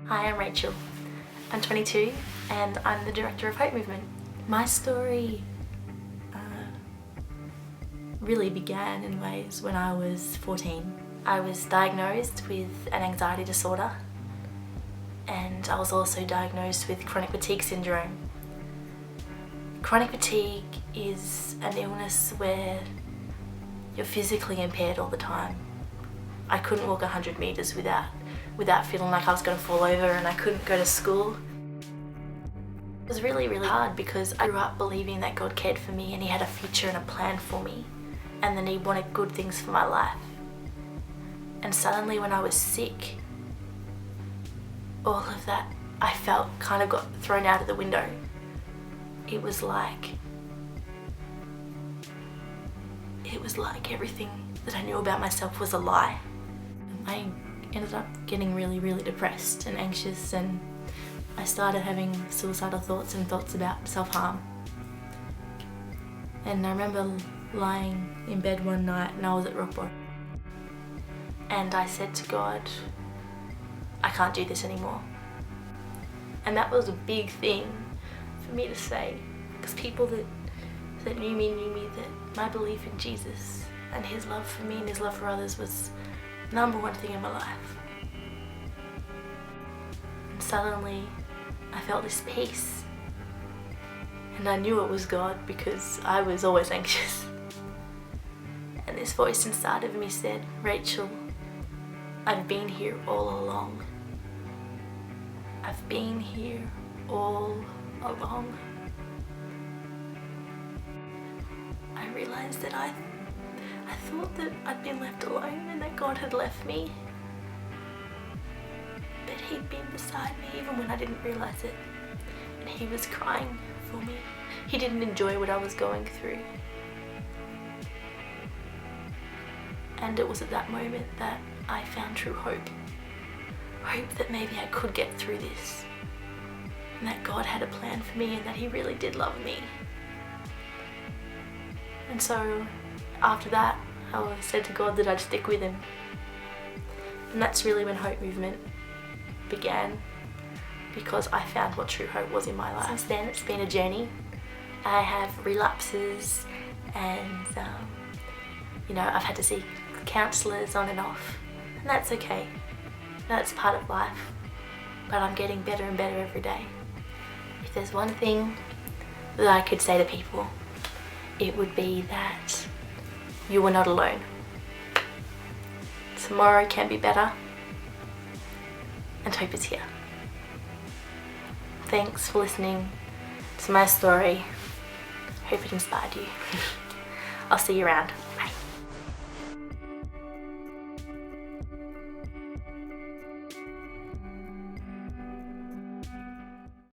Hi, I'm Rachel. I'm 22 and I'm the director of Hope Movement. My story really began in ways when I was 14. I was diagnosed with an anxiety disorder and I was also diagnosed with chronic fatigue syndrome. Chronic fatigue is an illness where you're physically impaired all the time. I couldn't walk 100 metres without feeling like I was going to fall over, and I couldn't go to school. It was really, really hard because I grew up believing that God cared for me and He had a future and a plan for me, and then He wanted good things for my life. And suddenly when I was sick, all of that I felt kind of got thrown out of the window. It was like everything that I knew about myself was a lie. I ended up getting really, really depressed and anxious, and I started having suicidal thoughts and thoughts about self-harm. And I remember lying in bed one night and I was at rock bottom. And I said to God, I can't do this anymore. And that was a big thing for me to say, because people that knew me that my belief in Jesus and His love for me and His love for others was the number one thing in my life. And suddenly I felt this peace, and I knew it was God because I was always anxious. And this voice inside of me said, Rachel, I've been here all along. I've been here all along. I realized that I thought that I'd been left alone and that God had left me. But He'd been beside me even when I didn't realize it. And He was crying for me. He didn't enjoy what I was going through. And it was at that moment that I found true hope. Hope that maybe I could get through this. And that God had a plan for me and that He really did love me. And so after that, I said to God that I'd stick with Him. And that's really when Hope Movement began, because I found what true hope was in my life. Since then, it's been a journey. I have relapses and, I've had to see counsellors on and off. And that's okay. That's part of life. But I'm getting better and better every day. If there's one thing that I could say to people, it would be that you are not alone. Tomorrow can be better, and hope is here. Thanks for listening to my story. Hope it inspired you. I'll see you around.